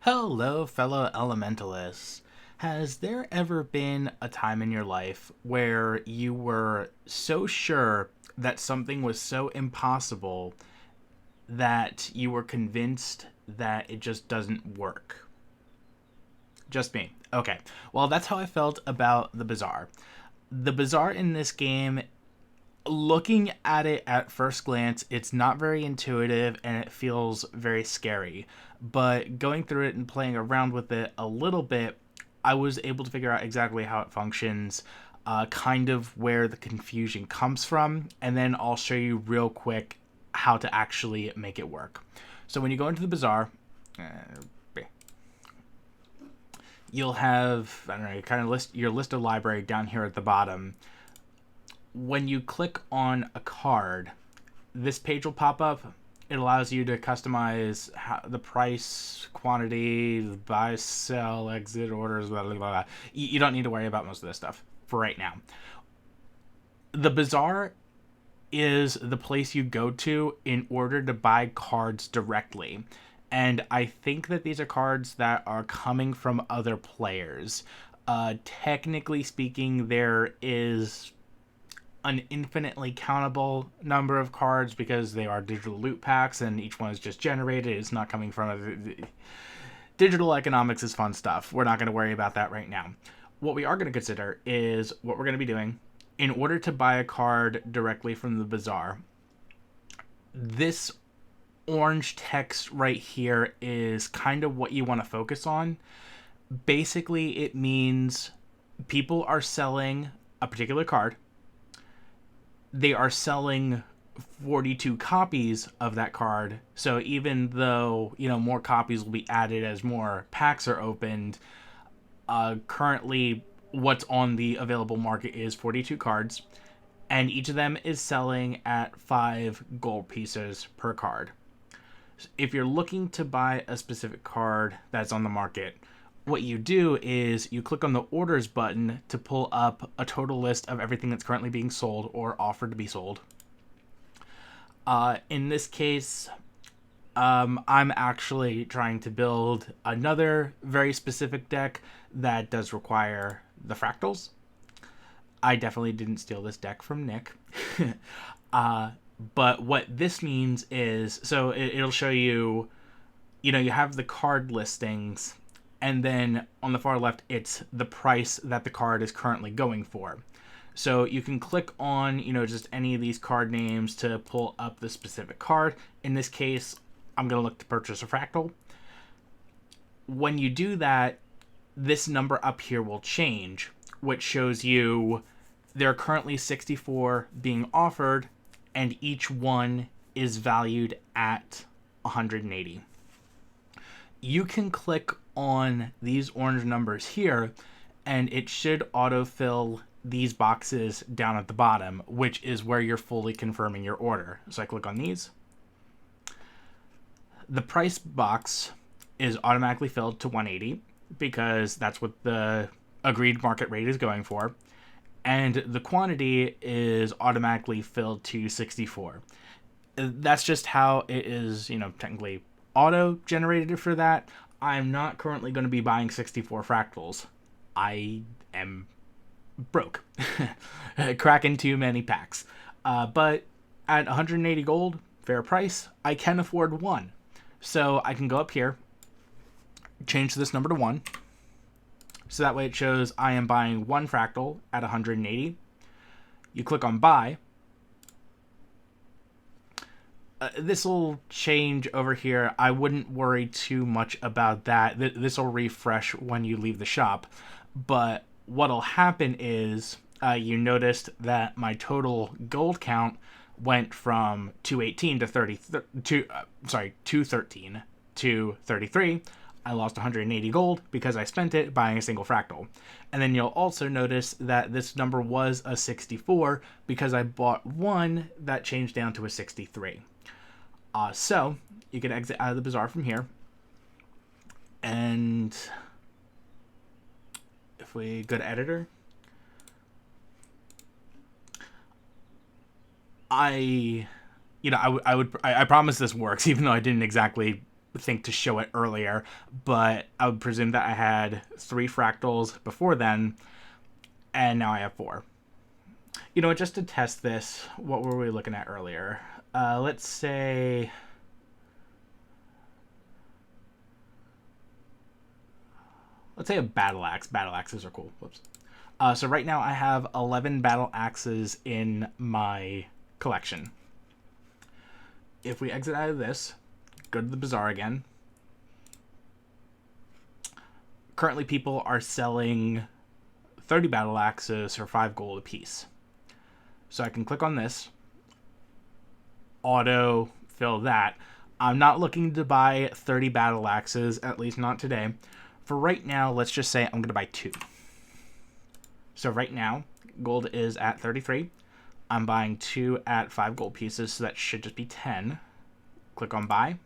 Hello, fellow elementalists. Has there ever been a time in your life where you were so sure that something was so impossible that you were convinced that it just doesn't work? Just me. Okay. Well, that's how I felt about the Bazaar. The Bazaar in this game, looking at it at first glance, it's not very intuitive and it feels very scary. But going through it and playing around with it a little bit, I was able to figure out exactly how it functions, kind of where the confusion comes from, and then I'll show you real quick how to actually make it work. So when you go into the Bazaar, you'll have, I don't know, kind of list your list of library down here at the bottom. When you click on a card, this page will pop up. It allows you to customize the price, quantity, buy, sell, exit orders, blah, blah, blah. You don't need to worry about most of this stuff for right now. The Bazaar is the place you go to in order to buy cards directly. And I think that these are cards that are coming from other players. Technically speaking, there is an infinitely countable number of cards because they are digital loot packs and each one is just generated. It's not coming from a... Digital economics is fun stuff. We're not going to worry about that right now. What we are going to consider is what we're going to be doing in order to buy a card directly from the Bazaar. This orange text right here is kind of what you want to focus on. Basically, it means people are selling a particular card. They are selling 42 copies of that card. So even though, more copies will be added as more packs are opened, currently what's on the available market is 42 cards, and each of them is selling at 5 gold pieces per card. If you're looking to buy a specific card that's on the market, what you do is you click on the orders button to pull up a total list of everything that's currently being sold or offered to be sold. In this case, I'm actually trying to build another very specific deck that does require the fractals. I definitely didn't steal this deck from Nick. But what this means is, so it'll show you, you have the card listings, and then on the far left, it's the price that the card is currently going for. So you can click on, just any of these card names to pull up the specific card. In this case, I'm going to look to purchase a fractal. When you do that, this number up here will change, which shows you there are currently 64 being offered, and each one is valued at 180. You can click on these orange numbers here, and it should autofill these boxes down at the bottom, which is where you're fully confirming your order. So I click on these. The price box is automatically filled to 180 because that's what the agreed market rate is going for. And the quantity is automatically filled to 64. That's just how it is, technically auto-generated for that. I'm not currently going to be buying 64 fractals. I am broke. Cracking too many packs. But at 180 gold, fair price, I can afford one. So I can go up here, change this number to 1. So that way it shows I am buying one fractal at 180. You click on buy. This will change over here. I wouldn't worry too much about that. This will refresh when you leave the shop. But what'll happen is you noticed that my total gold count went from 218 to 213 to 33. I lost 180 gold because I spent it buying a single fractal. And then you'll also notice that this number was a 64 because I bought one that changed down to a 63. So you can exit out of the Bazaar from here. And if we go to editor, I promise this works, even though I didn't exactly think to show it earlier, but I would presume that I had 3 fractals before then, and now I have 4. You know what, just to test this, what were we looking at earlier? Let's say a battle axe. Battle axes are cool. Whoops. So right now I have 11 battle axes in my collection. If we exit out of this, go to the bazaar again. Currently people are selling 30 battle axes for 5 gold apiece. So I can click on this, auto fill that. I'm not looking to buy 30 battle axes, at least not today. For right now, let's just say I'm going to buy 2. So right now, gold is at 33. I'm buying 2 at 5 gold pieces, so that should just be 10. Click on buy.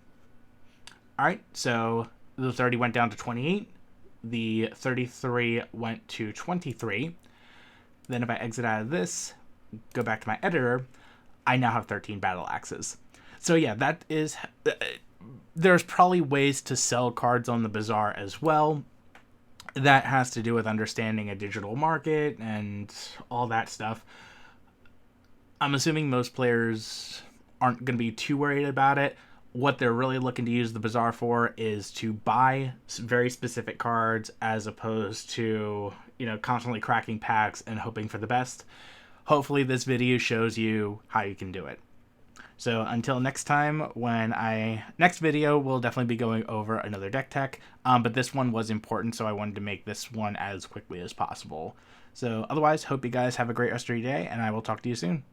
Alright, so the 30 went down to 28. The 33 went to 23. Then if I exit out of this, go back to my editor, I now have 13 battle axes. So yeah, that is... there's probably ways to sell cards on the bazaar as well. That has to do with understanding a digital market and all that stuff. I'm assuming most players aren't going to be too worried about it. What they're really looking to use the bazaar for is to buy very specific cards, as opposed to, constantly cracking packs and hoping for the best. Hopefully this video shows you how you can do it. So until next time, next video, we'll definitely be going over another deck tech, but this one was important, so I wanted to make this one as quickly as possible. So otherwise, hope you guys have a great rest of your day, and I will talk to you soon.